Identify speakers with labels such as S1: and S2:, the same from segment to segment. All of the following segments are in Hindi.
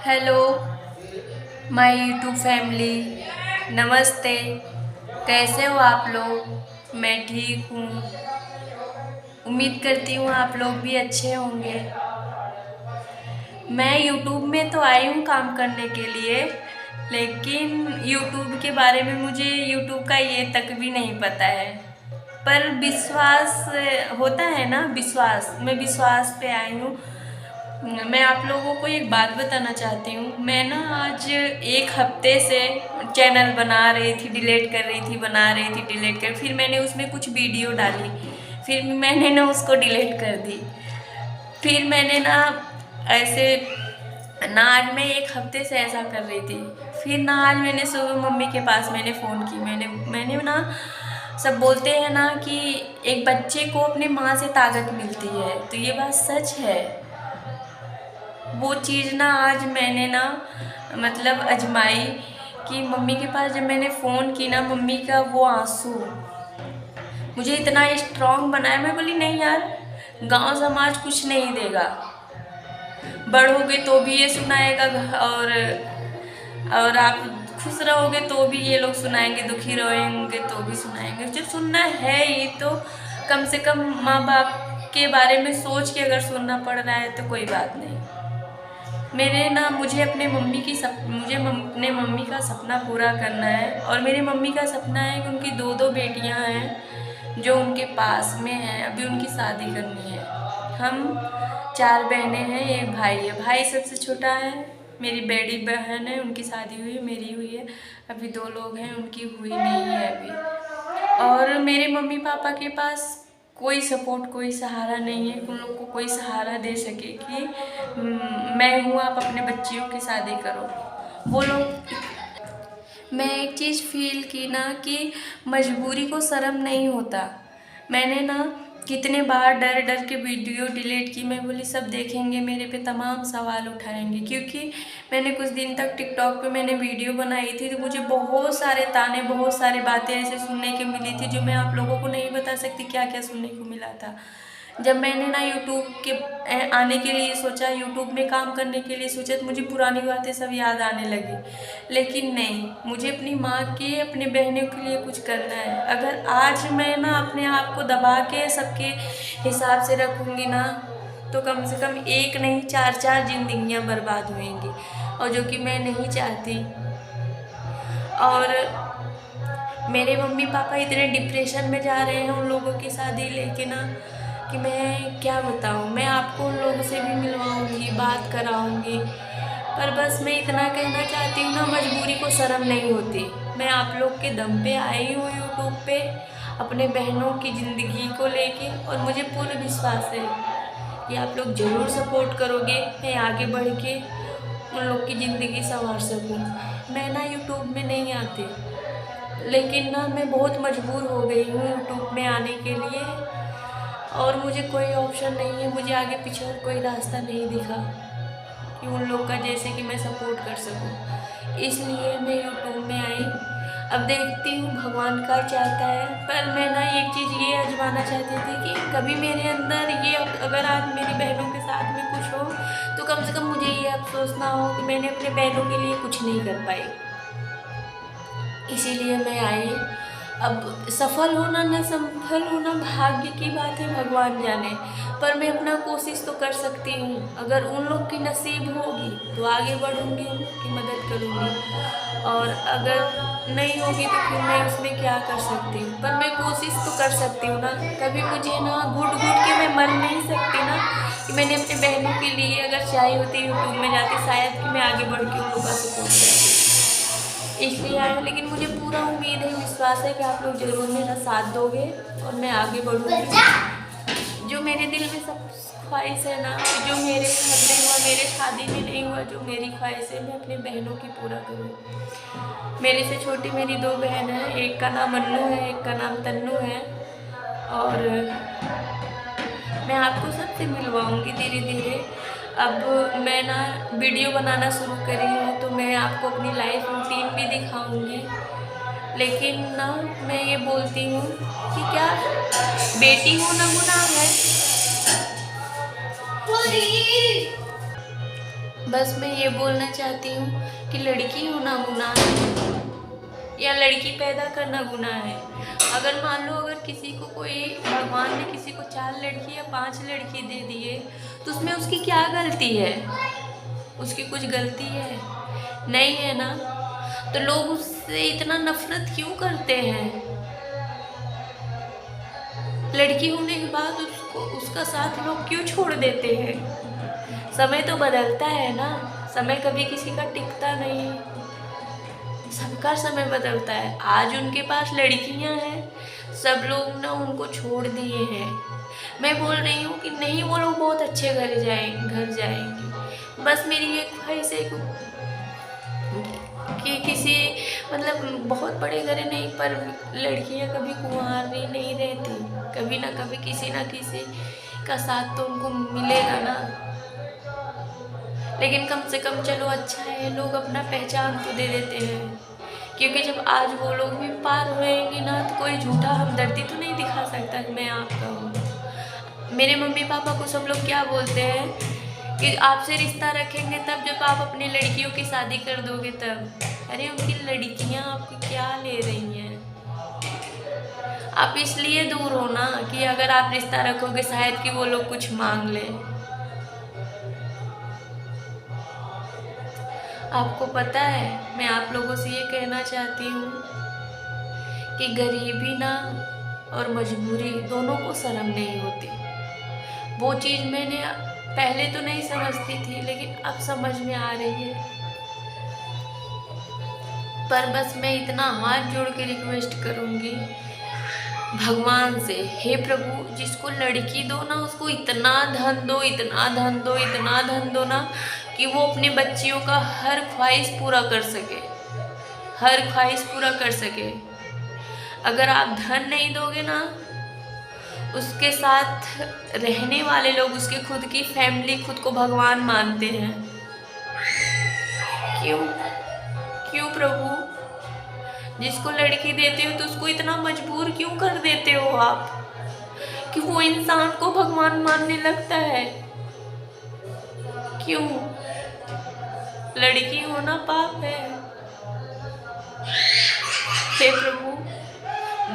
S1: हेलो माय यूट्यूब फैमिली, नमस्ते। कैसे हो आप लोग? मैं ठीक हूँ। उम्मीद करती हूँ आप लोग भी अच्छे होंगे। मैं यूट्यूब में तो आई हूँ काम करने के लिए, लेकिन यूट्यूब के बारे में मुझे यूट्यूब का ये तक भी नहीं पता है। पर विश्वास होता है ना, विश्वास, मैं विश्वास पे आई हूँ। मैं आप लोगों को एक बात बताना चाहती हूँ। मैं ना आज एक हफ्ते से चैनल बना रही थी, डिलीट कर रही थी, बना रही थी, डिलीट कर, फिर मैंने उसमें कुछ वीडियो डाली, फिर मैंने ना उसको डिलीट कर दी। फिर मैंने ना ऐसे ना, आज मैं एक हफ्ते से ऐसा कर रही थी। फिर ना आज मैंने सुबह मम्मी के पास मैंने फ़ोन की, मैंने ना, सब बोलते हैं ना कि एक बच्चे को अपनी माँ से ताकत मिलती है, तो ये बात सच है। वो चीज़ ना आज मैंने ना मतलब आजमाई कि मम्मी के पास जब मैंने फ़ोन की ना, मम्मी का वो आंसू मुझे इतना स्ट्रांग बनाया। मैं बोली नहीं यार, गांव समाज कुछ नहीं देगा, बढ़ोगे तो भी ये सुनाएगा, और आप खुश रहोगे तो भी ये लोग सुनाएंगे, दुखी रहेंगे तो भी सुनाएंगे। जो सुनना है ये तो कम से कम माँ बाप के बारे में सोच के अगर सुनना पड़ रहा है तो कोई बात नहीं। मेरे ना मुझे अपने अपने मम्मी का सपना पूरा करना है, और मेरी मम्मी का सपना है कि उनकी दो दो बेटियां हैं जो उनके पास में हैं, अभी उनकी शादी करनी है। हम चार बहनें हैं, एक भाई है। भाई सबसे छोटा है, मेरी बड़ी बहन है, उनकी शादी हुई, मेरी हुई है। अभी दो लोग हैं, उनकी हुई नहीं है अभी। और मेरे मम्मी पापा के पास कोई सपोर्ट, कोई सहारा नहीं है, उन लोग को कोई सहारा दे सके कि मैं हूँ, आप अपने बच्चियों की शादी करो। वो लोग, मैं एक चीज़ फील की ना कि मजबूरी को शर्म नहीं होता। मैंने ना कितने बार डर डर के वीडियो डिलीट की। मैं बोली सब देखेंगे, मेरे पे तमाम सवाल उठाएंगे, क्योंकि मैंने कुछ दिन तक टिकटॉक पे मैंने वीडियो बनाई थी, तो मुझे बहुत सारे ताने, बहुत सारी बातें ऐसे सुनने की मिली थी जो मैं आप लोगों को नहीं बता सकती क्या क्या सुनने को मिला था। जब मैंने ना यूट्यूब के आने के लिए सोचा, यूट्यूब में काम करने के लिए सोचा, तो मुझे पुरानी बातें सब याद आने लगी। लेकिन नहीं, मुझे अपनी माँ के, अपने बहनों के लिए कुछ करना है। अगर आज मैं ना अपने आप को दबा के सबके हिसाब से रखूँगी ना, तो कम से कम एक नहीं, चार चार जिंदगियाँ बर्बाद होंगी, और जो कि मैं नहीं चाहती। और मेरे मम्मी पापा इतने डिप्रेशन में जा रहे हैं उन लोगों की शादी लेके ना, कि मैं क्या बताऊँ। मैं आपको उन लोगों से भी मिलवाऊँगी, बात कराऊँगी, पर बस मैं इतना कहना चाहती हूँ ना, मजबूरी को शर्म नहीं होती। मैं आप लोग के दम पे आई हूँ यूट्यूब पे अपने बहनों की ज़िंदगी को लेके, और मुझे पूरा विश्वास है कि आप लोग ज़रूर सपोर्ट करोगे, मैं आगे बढ़ के उन लोग की ज़िंदगी संवार सकूँ। मैं ना यूट्यूब में नहीं आती, लेकिन ना मैं बहुत मजबूर हो गई हूँ यूट्यूब में आने के लिए, और मुझे कोई ऑप्शन नहीं है, मुझे आगे पीछे और कोई रास्ता नहीं दिखा कि उन लोग का जैसे कि मैं सपोर्ट कर सकूं। इसलिए मैं यूट्यूब में आई। अब देखती हूँ भगवान का चाहता है। पर मैं ना एक चीज़ ये आजमाना चाहती थी कि कभी मेरे अंदर ये, अगर आज मेरी बहनों के साथ में कुछ हो, तो कम से कम मुझे ये अफसोस ना हो कि मैंने अपने बहनों के लिए कुछ नहीं कर पाई। इसीलिए मैं आई। अब सफल होना न सफल होना भाग्य की बात है, भगवान जाने, पर मैं अपना कोशिश तो कर सकती हूँ। अगर उन लोग की नसीब होगी तो आगे बढ़ूँगी, उनकी मदद करूँगी, और अगर नहीं होगी तो फिर मैं उसमें क्या कर सकती हूँ। पर मैं कोशिश तो कर सकती हूँ ना। कभी मुझे ना घुट घुट के मैं मर नहीं सकती ना, कि मैंने अपने बहनों के लिए अगर चाहिए होती यूट्यूब में जाती, शायद कि मैं आगे बढ़ के उन लोग का सपोर्ट करती। इसलिए आए, लेकिन मुझे पूरा उम्मीद है, विश्वास है कि आप लोग ज़रूर मेरा साथ दोगे और मैं आगे बढ़ूँगी। जो मेरे दिल में सब ख्वाहिश है ना, जो मेरे घर में हुआ, मेरे शादी में नहीं हुआ, जो मेरी ख्वाहिश है, मैं अपने बहनों की पूरा करूँ। मेरे से छोटी मेरी दो बहन हैं, एक का नाम अन्नू है, एक का नाम तन्नू है, और मैं आपको सबसे मिलवाऊँगी धीरे धीरे। अब मैं ना वीडियो बनाना शुरू करी हूँ, तो मैं आपको अपनी लाइफ रूटीन भी दिखाऊंगी। लेकिन ना मैं ये बोलती हूँ कि क्या बेटी होना गुनाह है? बस मैं ये बोलना चाहती हूँ कि लड़की होना गुनाह है या लड़की पैदा करना गुनाह है। अगर मान लो अगर किसी को कोई भगवान ने किसी को 4 लड़की या 5 लड़की दे दिए तो उसमें उसकी क्या गलती है? उसकी कुछ गलती है? नहीं है ना। तो लोग उससे इतना नफरत क्यों करते हैं? लड़की होने के बाद उसको उसका साथ लोग क्यों छोड़ देते हैं? समय तो बदलता है ना, समय कभी किसी का टिकता नहीं, सबका समय बदलता है। आज उनके पास लड़कियां हैं, सब लोग ना उनको छोड़ दिए हैं। मैं बोल रही हूँ कि नहीं, वो लोग बहुत अच्छे घर जाएंगे। बस मेरी ये ख्वाहिश है कि किसी मतलब बहुत बड़े घर नहीं, पर लड़कियां कभी कुंवारी नहीं रहती, कभी ना किसी का साथ तो उनको मिलेगा ना। लेकिन कम से कम चलो अच्छा है, लोग अपना पहचान तो दे देते हैं, क्योंकि जब आज वो लोग भी पार होएंगे ना तो कोई झूठा हमदर्दी तो नहीं दिखा सकता कि मैं आपका हूँ। मेरे मम्मी पापा को सब लोग क्या बोलते हैं कि आपसे रिश्ता रखेंगे तब जब आप अपनी लड़कियों की शादी कर दोगे तब। अरे उनकी लड़कियाँ आपको क्या ले रही हैं? आप इसलिए दूर हो ना कि अगर आप रिश्ता रखोगे शायद कि वो लोग कुछ मांग ले। आपको पता है, मैं आप लोगों से ये कहना चाहती हूँ कि गरीबी ना और मजबूरी दोनों को शर्म नहीं होती। वो चीज़ मैंने पहले तो नहीं समझती थी, लेकिन अब समझ में आ रही है। पर बस मैं इतना हाथ जोड़ के रिक्वेस्ट करूँगी भगवान से, हे प्रभु जिसको लड़की दो ना उसको इतना धन दो, इतना धन दो, इतना धन दो ना कि वो अपने बच्चियों का हर ख्वाहिश पूरा कर सके, हर ख्वाहिश पूरा कर सके। अगर आप धन नहीं दोगे ना, उसके साथ रहने वाले लोग, उसके खुद की फैमिली खुद को भगवान मानते हैं। क्यों क्यों प्रभु? जिसको लड़की देते हो तो उसको इतना मजबूर क्यों कर देते हो आप कि वो इंसान को भगवान मानने लगता है? क्यों? लड़की होना पाप है। हे प्रभु,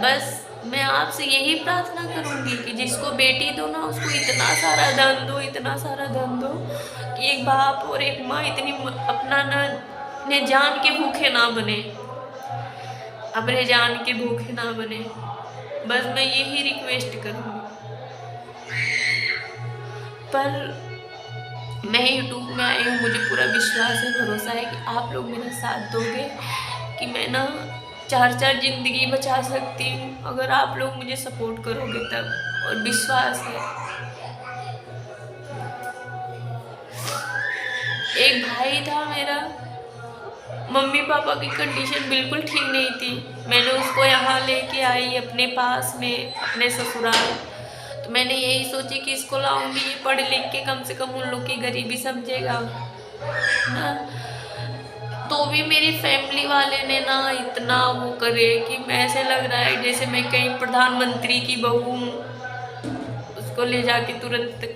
S1: बस मैं आपसे यही प्रार्थना करूंगी कि जिसको बेटी दो ना उसको इतना सारा धन दो, इतना सारा धन दो कि एक बाप और एक माँ इतनी अपना ने जान के भूखे ना बने, अपने जान के भूखे ना बने। बस मैं यही रिक्वेस्ट करूंगी। पर मैं यूट्यूब में आई हूँ, मुझे पूरा विश्वास है, भरोसा है कि आप लोग मेरा साथ दोगे कि मैं ना 4 जिंदगी बचा सकती हूँ, अगर आप लोग मुझे सपोर्ट करोगे तब। और विश्वास है। एक भाई था मेरा, मम्मी पापा की कंडीशन बिल्कुल ठीक नहीं थी, मैंने उसको यहाँ लेके आई अपने पास में, अपने ससुराल। तो मैंने यही सोची कि इसको लाऊंगी, ये पढ़ लिख के कम से कम उन लोग की गरीबी समझेगा ना। तो भी मेरी फैमिली वाले ने ना इतना वो करे कि मैं ऐसे लग रहा है जैसे मैं कहीं प्रधानमंत्री की बहू हूँ, उसको ले जाके तुरंत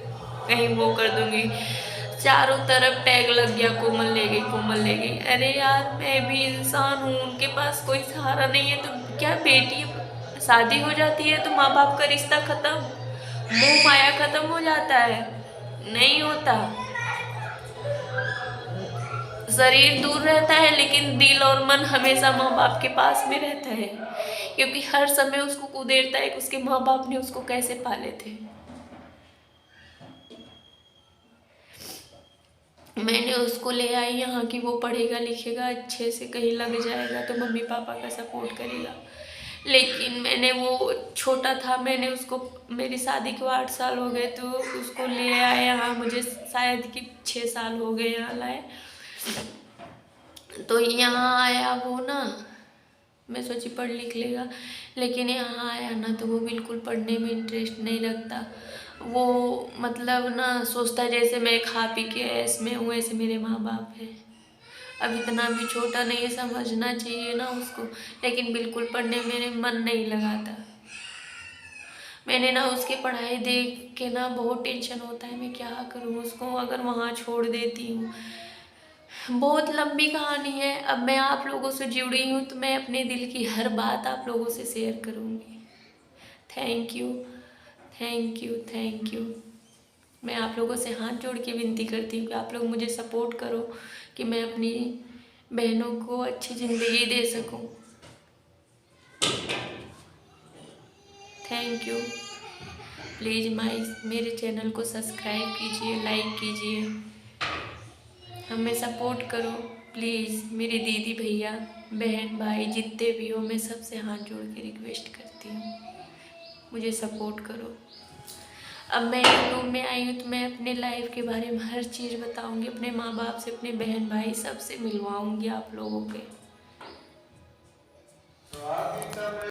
S1: कहीं वो कर दूंगी। चारों तरफ टैग लग गया, कोमल ले गई, कोमल ले गई। अरे यार मैं भी इंसान हूँ, उनके पास कोई सहारा नहीं है तो क्या बेटी शादी हो जाती है तो माँ बाप का रिश्ता खत्म, मोह माया खत्म हो जाता है? नहीं होता। शरीर दूर रहता है लेकिन दिल और मन हमेशा माँ बाप के पास में रहता है, क्योंकि हर समय उसको कुदेरता है कि उसके माँ बाप ने उसको कैसे पाले थे। मैंने उसको ले आई यहाँ की, वो पढ़ेगा लिखेगा अच्छे से, कहीं लग जाएगा तो मम्मी पापा का सपोर्ट करेगा। लेकिन मैंने वो छोटा था, मैंने उसको, मेरी शादी को 8 साल हो गए तो उसको ले आए यहाँ, मुझे शायद कि 6 साल हो गए यहाँ लाए। तो यहाँ आया वो ना, मैं सोची पढ़ लिख लेगा, लेकिन यहाँ आया ना तो वो बिल्कुल पढ़ने में इंटरेस्ट नहीं रखता। वो मतलब ना सोचता जैसे मैं खा पी के ऐस में हूँ, ऐसे मेरे माँ बाप हैं। अब इतना भी छोटा नहीं है, समझना चाहिए ना उसको, लेकिन बिल्कुल पढ़ने में मन नहीं लगाता। मैंने ना उसकी पढ़ाई देख के ना बहुत टेंशन होता है, मैं क्या करूँ उसको अगर वहाँ छोड़ देती हूँ बहुत लंबी कहानी है। अब मैं आप लोगों से जुड़ी हूँ तो मैं अपने दिल की हर बात आप लोगों से शेयर करूँगी। Thank you, thank you, thank you. मैं आप लोगों से हाथ जोड़ के विनती करती हूँ कि आप लोग मुझे सपोर्ट करो कि मैं अपनी बहनों को अच्छी ज़िंदगी दे सकूँ। Thank you. प्लीज़ मेरे चैनल को सब्सक्राइब कीजिए, लाइक कीजिए, हमें सपोर्ट करो प्लीज़। मेरी दीदी भैया बहन भाई जितने भी हो, मैं सबसे हाथ जोड़ के रिक्वेस्ट करती हूँ, मुझे सपोर्ट करो। अब मैं यूट्यूब में आई हूँ तो मैं अपने लाइफ के बारे में हर चीज़ बताऊँगी, अपने माँ बाप से, अपने बहन भाई सबसे मिलवाऊँगी आप लोगों के।